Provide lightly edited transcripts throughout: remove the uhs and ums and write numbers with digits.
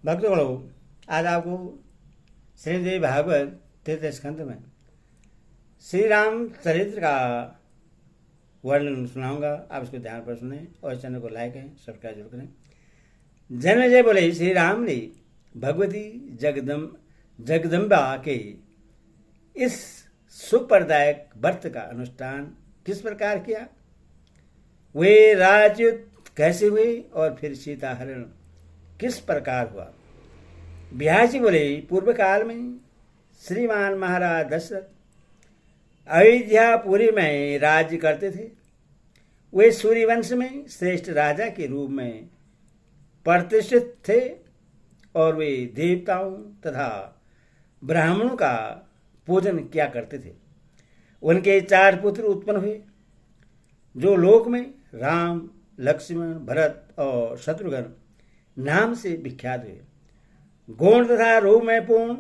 भक्तगणों, आज आपको श्रीदेवी भागवत तृतीय स्कंद में श्री राम चरित्र का वर्णन सुनाऊंगा। आप इसको ध्यान पर सुने और चैनल को लाइक करें, सब्सक्राइब जरूर करें। जन्मेजय बोले, श्री राम ने भगवती जगदम्बा के इस सुखप्रदायक व्रत का अनुष्ठान किस प्रकार किया, वे राजयुद्ध कैसे हुए और फिर सीता हरण किस प्रकार हुआ। बिहार जी बोले, पूर्व काल में श्रीमान महाराज दशरथ अयोध्यापुरी में राज्य करते थे। वे सूर्यवंश में श्रेष्ठ राजा के रूप में प्रतिष्ठित थे और वे देवताओं तथा ब्राह्मणों का पूजन किया करते थे। उनके 4 पुत्र उत्पन्न हुए, जो लोक में राम, लक्ष्मण, भरत और शत्रुघ्न नाम से विख्यात हुए। गुण तथा रूप में पूर्ण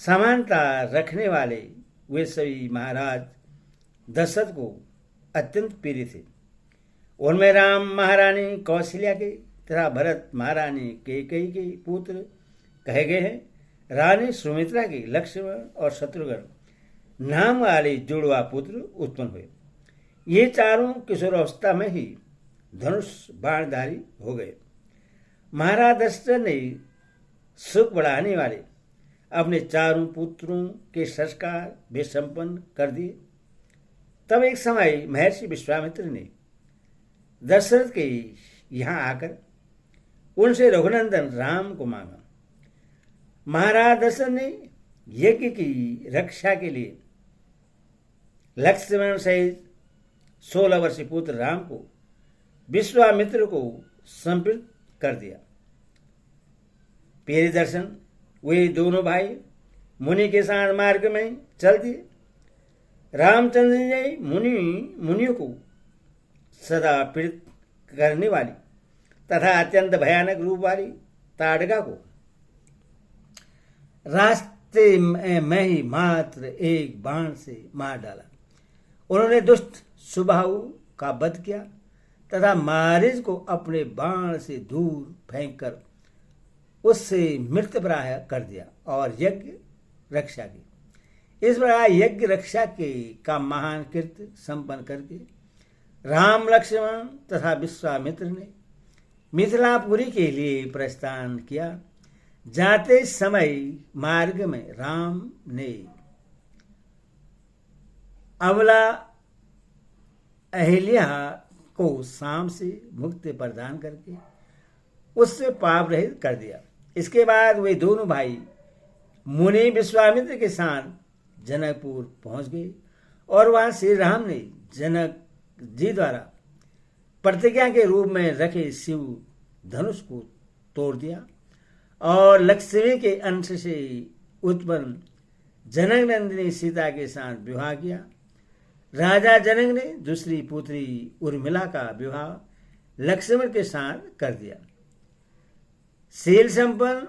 समानता रखने वाले वे सभी महाराज दशरथ को अत्यंत प्रिय थे। उनमें राम महारानी कौशल्या के तथा भरत महारानी कैकेयी के पुत्र कहे गए हैं। रानी सुमित्रा के लक्ष्मण और शत्रुघ्न नाम वाले जुड़वा पुत्र उत्पन्न हुए। ये चारों किशोरावस्था में ही धनुष बाणधारी हो गए। महाराज दशरथ ने सुख बढ़ाने वाले अपने 4 पुत्रों के संस्कार भी संपन्न कर दिए। तब एक समय महर्षि विश्वामित्र ने दशरथ के यहाँ आकर उनसे रघुनंदन राम को मांगा। महाराज दशरथ ने यज्ञ की रक्षा के लिए लक्ष्मण सहित 16 वर्षीय पुत्र राम को विश्वामित्र को समर्पित कर दिया। पहले दर्शन वे दोनों भाई मुनि के साथ मार्ग में चल दिए। रामचंद्र जी मुनियों को सदा पीड़ित करने वाली तथा अत्यंत भयानक रूप वाली ताड़का को रास्ते में ही मात्र एक बाण से मार डाला। उन्होंने दुष्ट सुबाहु का वध किया तथा मारीच को अपने बाण से दूर फेंककर उससे मृतप्राय कर दिया और यज्ञ रक्षा की। इस प्रकार यज्ञ रक्षा के का महान कृत्य संपन्न करके राम, लक्ष्मण तथा विश्वामित्र ने मिथिलापुरी के लिए प्रस्थान किया। जाते समय मार्ग में राम ने अबला अहिल्या को शाम से मुक्ति प्रदान करके उससे पाप रहित कर दिया। इसके बाद वे दोनों भाई मुनि विश्वामित्र के साथ जनकपुर पहुंच गए और वहां श्री राम ने जनक जी द्वारा प्रतिज्ञा के रूप में रखे शिव धनुष को तोड़ दिया और लक्ष्मी के अंश से उत्पन्न जनक नंदिनी सीता के साथ विवाह किया। राजा जनक ने दूसरी पुत्री उर्मिला का विवाह लक्ष्मण के साथ कर दिया। शील संपन्न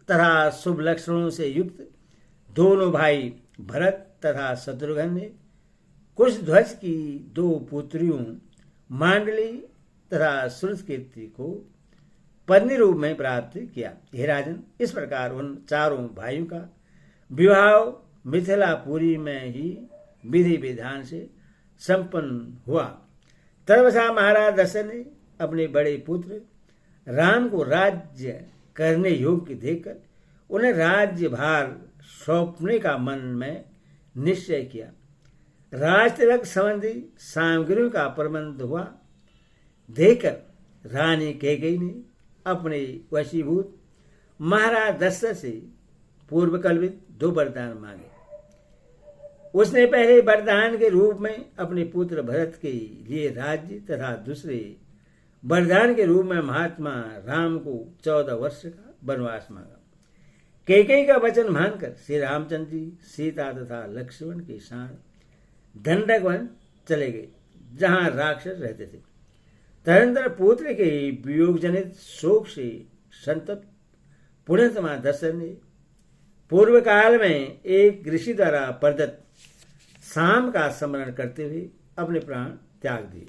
तथा शुभ लक्षणों से युक्त दोनों भाई भरत तथा शत्रुघ्न ने कुश ध्वज की 2 पुत्रियों मांडली तथा श्रुतकीर्ति को पत्नी रूप में प्राप्त किया। हे राजन, इस प्रकार उन 4 भाइयों का विवाह मिथिलापुरी में ही विधि विधान से संपन्न हुआ। तदवशा महाराज दशरथ ने अपने बड़े पुत्र राम को राज्य करने योग्य देखकर उन्हें राज्य भार सौंपने का मन में निश्चय किया। राजतिलक संबंधी सामग्रियों का प्रबंध हुआ देखकर रानी कैकेयी ने अपने वशीभूत महाराज दशरथ से पूर्वकल्पित 2 वरदान मांगे। उसने पहले वरदान के रूप में अपने पुत्र भरत के लिए राज्य तथा दूसरे वरदान के रूप में महात्मा राम को 14 वर्ष का वनवास मांगा। कैकेयी का वचन मानकर श्री रामचंद्र जी सीता तथा लक्ष्मण के साथ दंडक वन चले गए, जहां राक्षस रहते थे। तदनंतर पुत्र के वियोग जनित शोक से संतप्त पुण्यतमा दशरथ ने पूर्व काल में एक ऋषि द्वारा प्रदत्त शाम का स्मरण करते हुए अपने प्राण त्याग दिए।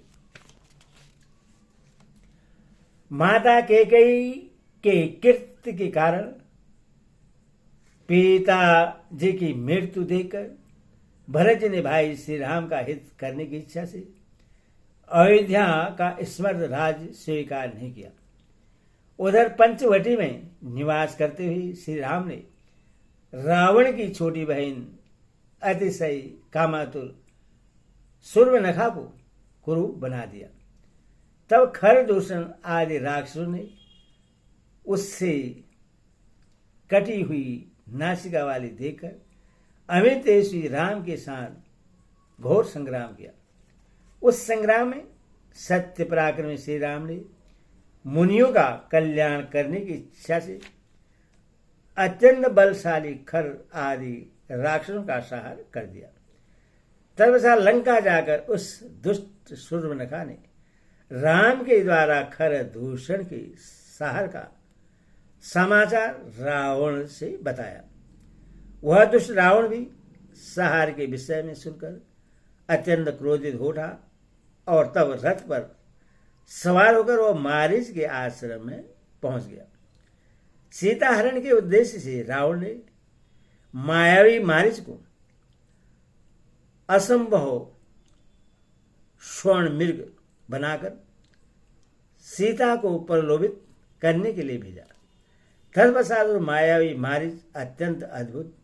माता कैकेयी के कृत्य के कारण पिताजी की मृत्यु देखकर भरत जी ने भाई श्री राम का हित करने की इच्छा से अयोध्या का स्मृत राज्य स्वीकार नहीं किया। उधर पंचवटी में निवास करते हुए श्री राम ने रावण की छोटी बहन अतिशय कामातुर सूर्पनखा को कुरु बना दिया। तब खरदूषण आदि राक्षसों ने उससे कटी हुई नासिका वाली देखकर अमित श्री राम के साथ घोर संग्राम किया। उस संग्राम में सत्य पराक्रमी श्री राम ने मुनियों का कल्याण करने की इच्छा से अत्यंत बलशाली खर आदि राक्षसों का संहार कर दिया। तब लंका जाकर उस दुष्ट सूर्पनखा ने राम के द्वारा खर दूषण के संहार का समाचार रावण से बताया। वह दुष्ट रावण भी संहार के विषय में सुनकर अत्यंत क्रोधित हो उठा और तब रथ पर सवार होकर वह मारीच के आश्रम में पहुंच गया। सीता हरण के उद्देश्य से रावण ने मायावी मारीच को असंभव स्वर्ण मृग बनाकर सीता को प्रलोभित करने के लिए भेजा। तत्पश्चात मायावी मारीच अत्यंत अद्भुत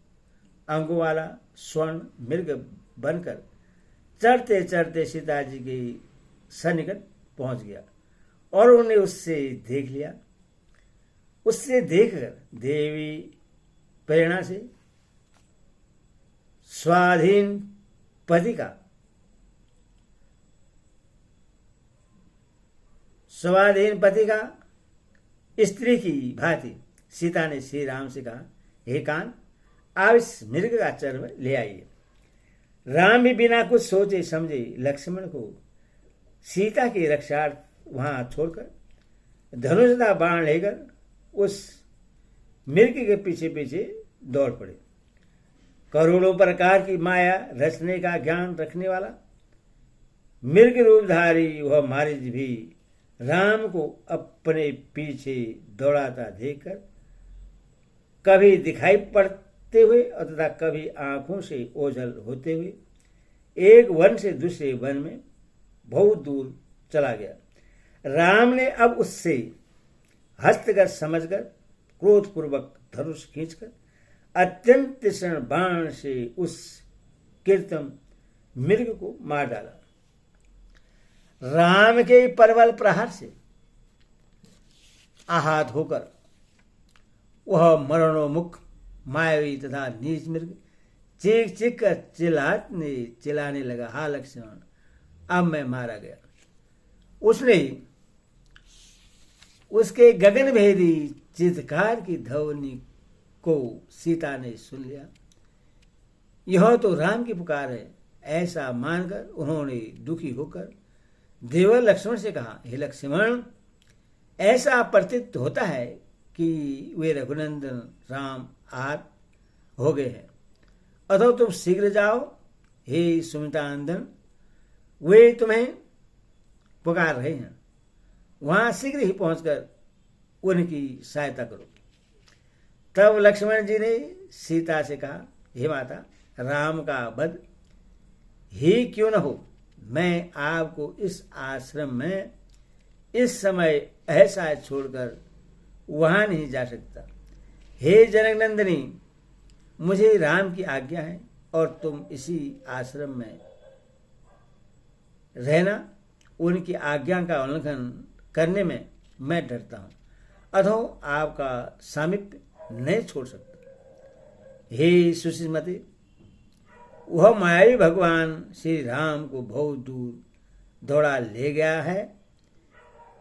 अंगों वाला स्वर्ण मृग बनकर चढ़ते चढ़ते सीता जी के सन्निकट पहुंच गया और उन्हें उससे देख लिया। उससे देखकर देवी प्रेरणा से स्वाधीन पति का स्त्री की भांति सीता ने श्री राम से कहा, हे कान, आप इस मृग का चर्म ले आइए। राम भी बिना कुछ सोचे समझे लक्ष्मण को सीता की रक्षार्थ वहां छोड़कर धनुष का बाण लेकर उस मृग के पीछे पीछे दौड़ पड़े। करोड़ों प्रकार की माया रचने का ज्ञान रखने वाला मृग रूपधारी वह मारीच भी राम को अपने पीछे दौड़ाता देखकर कभी दिखाई पड़ते हुए और तथा कभी आंखों से ओझल होते हुए एक वन से दूसरे वन में बहुत दूर चला गया। राम ने अब उससे हस्तगत समझकर क्रोधपूर्वक धनुष खींचकर अत्यंत तीक्ष्ण बाण से उस कृत्रिम मृग को मार डाला। राम के प्रबल प्रहार से आहत होकर वह मरणोन्मुख मायावी तथा नीच मृग चीख चीख कर चिल्लाने लगा, हा लक्ष्मण, अब मैं मारा गया। उसने उसके गगनभेदी चित्कार की ध्वनि को सीता ने सुन लिया। यह तो राम की पुकार है, ऐसा मानकर उन्होंने दुखी होकर देवर लक्ष्मण से कहा, हे लक्ष्मण, ऐसा प्रतीत होता है कि वे रघुनंदन राम आहत हो गए हैं, अतः तुम शीघ्र जाओ। हे सुमित्रानंदन, वे तुम्हें पुकार रहे हैं, वहां शीघ्र ही पहुंचकर उनकी सहायता करो। तब लक्ष्मण जी ने सीता से कहा, हे माता, राम का वध ही क्यों न हो, मैं आपको इस आश्रम में इस समय ऐसा छोड़कर वहां नहीं जा सकता। हे जनकनंदिनी, मुझे राम की आज्ञा है और तुम इसी आश्रम में रहना। उनकी आज्ञा का उल्लंघन करने में मैं डरता हूं, अतः आपका सामीप्य नहीं छोड़ सकता। हे सुशीलमती, वह मायावी भगवान श्री राम को बहुत दूर दौड़ा ले गया है,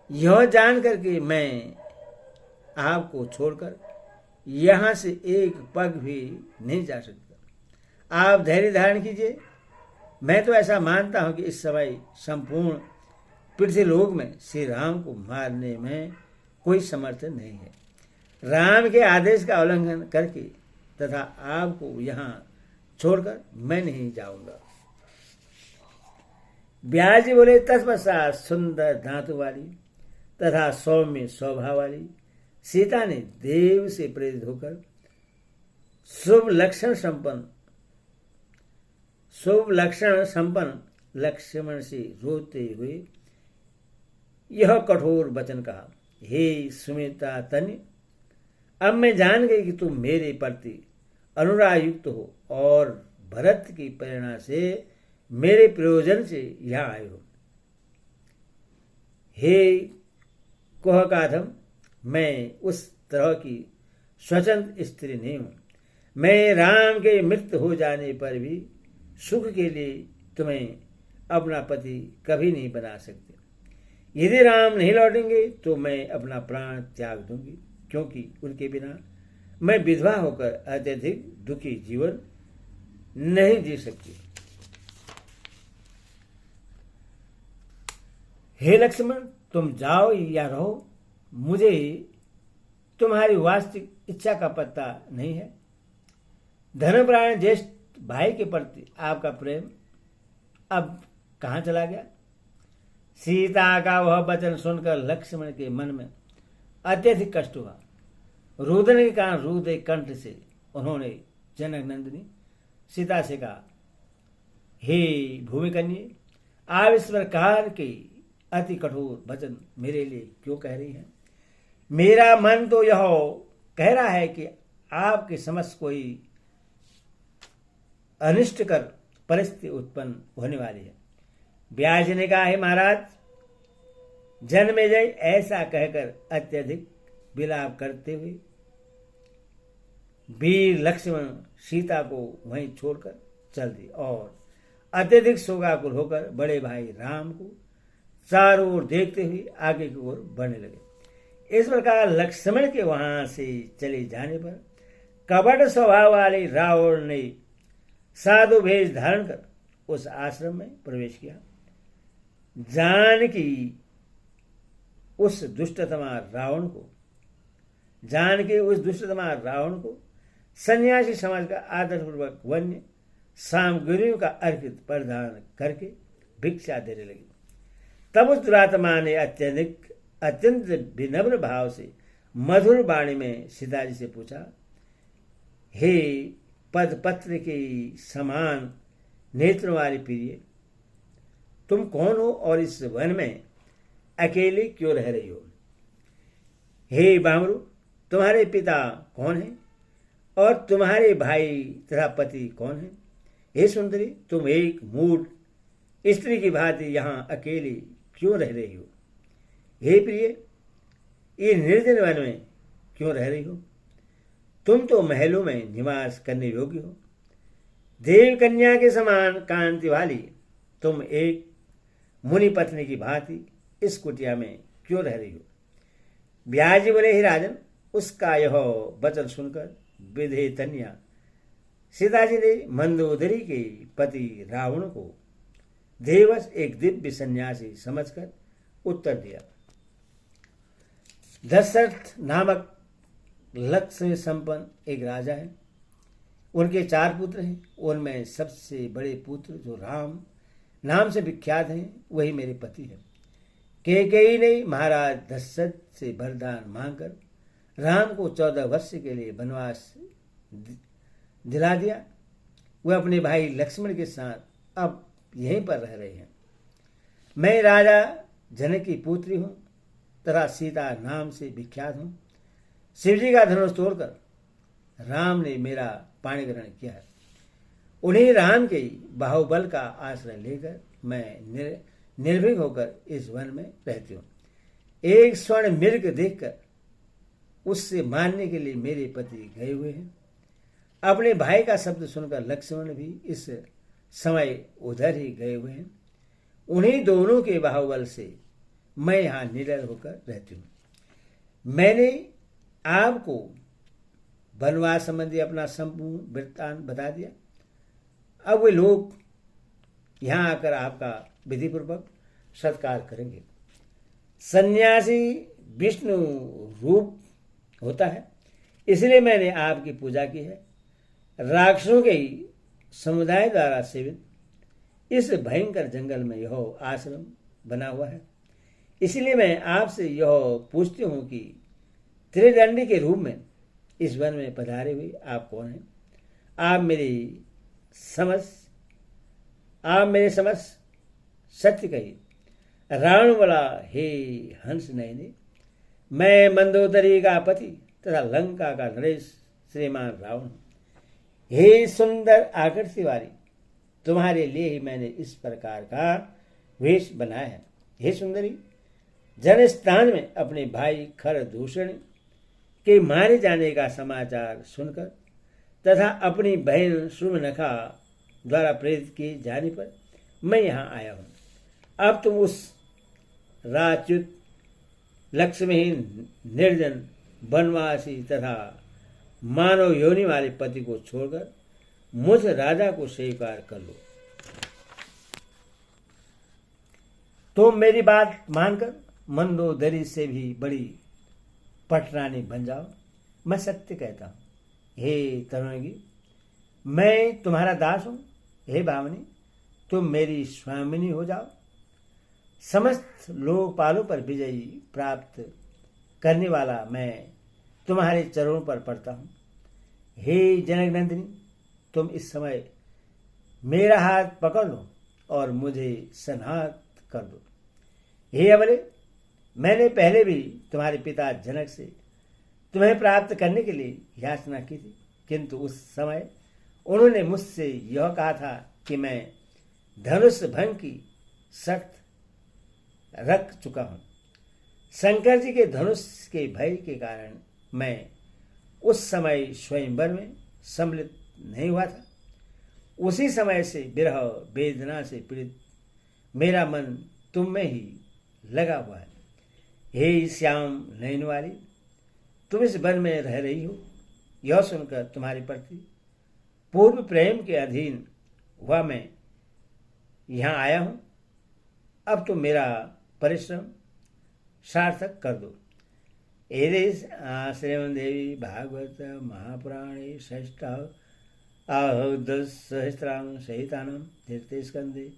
यह जान करके मैं आपको छोड़कर यहां से एक पग भी नहीं जा सकता। आप धैर्य धारण कीजिए। मैं तो ऐसा मानता हूं कि इस समय संपूर्ण पृथ्वीलोक में श्री राम को मारने में कोई समर्थन नहीं है। राम के आदेश का उल्लंघन करके तथा आपको यहां छोड़कर मैं नहीं जाऊंगा। व्यास जी बोले, तत्पश्चात सुंदर दांतों वाली तथा सौम्य स्वभाव वाली सीता ने देव से प्रेरित होकर शुभ लक्षण संपन्न लक्ष्मण से रोते हुए यह कठोर वचन कहा, हे सुमित्रा तन्य, अब मैं जान गई कि तुम मेरे प्रति अनुराग युक्त हो और भरत की प्रेरणा से मेरे प्रयोजन से यहाँ आए हो। हे कुहकाधम, मैं उस तरह की स्वतंत्र स्त्री नहीं हूं। मैं राम के मृत्यु हो जाने पर भी सुख के लिए तुम्हें अपना पति कभी नहीं बना सकती। यदि राम नहीं लौटेंगे तो मैं अपना प्राण त्याग दूंगी, क्योंकि उनके बिना मैं विधवा होकर अत्यधिक दुखी जीवन नहीं जी सकती। हे लक्ष्मण, तुम जाओ या रहो, मुझे तुम्हारी वास्तविक इच्छा का पता नहीं है। धर्मपरायण ज्येष्ठ भाई के प्रति आपका प्रेम अब कहाँ चला गया? सीता का वह वचन सुनकर लक्ष्मण के मन में अत्यधिक कष्ट हुआ। रुदन के कारण रुदे कंठ से उन्होंने जनक नंदिनी सीता से कहा, हे भूमिकन्ये, आप इस प्रकार के अति कठोर वचन मेरे लिए क्यों कह रही हैं? मेरा मन तो यह कह रहा है कि आपके समस्त कोई अनिष्टकर परिस्थिति उत्पन्न होने वाली है। व्यास ने कहा, है महाराज, जन्मेजय ऐसा कहकर अत्यधिक विलाप करते हुए वीर लक्ष्मण सीता को वहीं छोड़कर चल दिए और अत्यधिक शोकाकुल होकर बड़े भाई राम को चारों ओर देखते हुए आगे की ओर बढ़ने लगे। इस प्रकार लक्ष्मण के वहां से चले जाने पर कपट स्वभाव वाले रावण ने साधु भेष धारण कर उस आश्रम में प्रवेश किया। जानकी उस दुष्टतमा रावण को सन्यासी समाज का आदरपूर्वक वन्य सामग्रियों का अर्पित प्रदान करके भिक्षा देने लगी। तब उस दुरात्मा ने अत्यंत विनम्र भाव से मधुर वाणी में सीता जी से पूछा, हे पदपत्र के समान नेत्रों वाली प्रिय, तुम कौन हो और इस वन में अकेले क्यों रह रही हो? हे बामरू, तुम्हारे पिता कौन है और तुम्हारे भाई तथा पति कौन है? हे सुंदरी, तुम एक मूढ़ स्त्री की भांति यहाँ अकेले क्यों रह रही हो? हे प्रिय, ये निर्जन वन में क्यों रह रही हो? तुम तो महलों में निवास करने योग्य हो। देव कन्या के समान कांति वाली तुम एक मुनि पत्नी की भांति इस कुटिया में क्यों रह रही हो? व्यास जी बोले, हे राजन, उसका यह वचन सुनकर विधे तन्या सीता जी ने मंदोदरी के पति रावण को देवश एक दिव्य सन्यासी समझकर उत्तर दिया। दशरथ नामक लक्ष्य संपन्न एक राजा है। उनके 4 पुत्र हैं। उनमें सबसे बड़े पुत्र जो राम नाम से विख्यात हैं वही मेरे पति हैं। कैकेयी ने महाराज दशरथ से वरदान मांगकर राम को 14 वर्ष के लिए वनवास दिला दिया। वह अपने भाई लक्ष्मण के साथ अब यहीं पर रह रहे हैं। मैं राजा जनक की पुत्री हूं तथा सीता नाम से विख्यात हूं। शिवजी का धनुष तोड़कर राम ने मेरा पाणी ग्रहण किया है। उन्हीं राम के बाहुबल का आश्रय लेकर मैं निर्भीक होकर इस वन में रहती हूँ। एक स्वर्ण मृग देखकर उससे मारने के लिए मेरे पति गए हुए हैं। अपने भाई का शब्द सुनकर लक्ष्मण भी इस समय उधर ही गए हुए हैं। उन्हीं दोनों के बाहुबल से मैं यहाँ निडर होकर रहती हूँ। मैंने आपको वनवास संबंधी अपना संपूर्ण वृत्तांत बता दिया। अब वे लोग यहाँ आकर आपका विधिपूर्वक सत्कार करेंगे। सन्यासी विष्णु रूप होता है, इसलिए मैंने आपकी पूजा की है। राक्षसों के ही समुदाय द्वारा सेवित इस भयंकर जंगल में यह आश्रम बना हुआ है। इसलिए मैं आपसे यह पूछती हूँ कि त्रिदंडी के रूप में इस वन में पधारे हुए आप कौन हैं? आप मेरे समझ सत्य कहिए। रावण बोला, हे हंस नयने, मैं मंदोदरी का पति तथा लंका का नरेश श्रीमान रावण हूं। हे सुंदर आकृति वाली, तुम्हारे लिए ही मैंने इस प्रकार का वेश बनाया है। हे सुंदरी, जनस्थान में अपने भाई खरदूषण के मारे जाने का समाचार सुनकर तथा अपनी बहन शुभनखा द्वारा प्रेरित किए जाने पर मैं यहाँ आया हूँ। अब तुम उस राच्युत लक्ष्मीहीन निर्जन वनवासी तथा मानव योनि वाले पति को छोड़कर मुझ राजा को स्वीकार कर लो। तुम मेरी बात मानकर मंदोदरी से भी बड़ी पटरानी बन जाओ। मैं सत्य कहता हूँ, हे तरुणी, मैं तुम्हारा दास हूँ। हे भावनी, तुम मेरी स्वामिनी हो जाओ। समस्त लोकपालों पर विजयी प्राप्त करने वाला मैं तुम्हारे चरणों पर पड़ता हूँ। हे जनकनंदिनी, तुम इस समय मेरा हाथ पकड़ लो और मुझे सन्हात कर दो। हे अबले, मैंने पहले भी तुम्हारे पिता जनक से तुम्हें प्राप्त करने के लिए याचना की थी, किंतु उस समय उन्होंने मुझसे यह कहा था कि मैं धनुष भंग की शर्त रख चुका हूं। शंकर जी के धनुष के भय के कारण मैं उस समय स्वयंवर में सम्मिलित नहीं हुआ था। उसी समय से विरह वेदना से पीड़ित मेरा मन तुम में ही लगा हुआ है। हे श्याम नयन वाली, तुम इस वन में रह रही हो, यह सुनकर तुम्हारे प्रति पूर्व प्रेम के अधीन हुआ मैं यहाँ आया हूँ। अब तुम मेरा परिश्रम सार्थक कर दो। एदे श्रीमद्देवी भागवत महापुराणे षष्ठाव सहस्राम सहितानम तीर्थे स्कंदे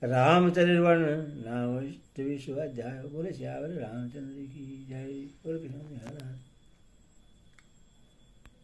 रामचरितवर्ण नाम 28वां अध्याय। बोले श्यावर रामचंद्र की जय।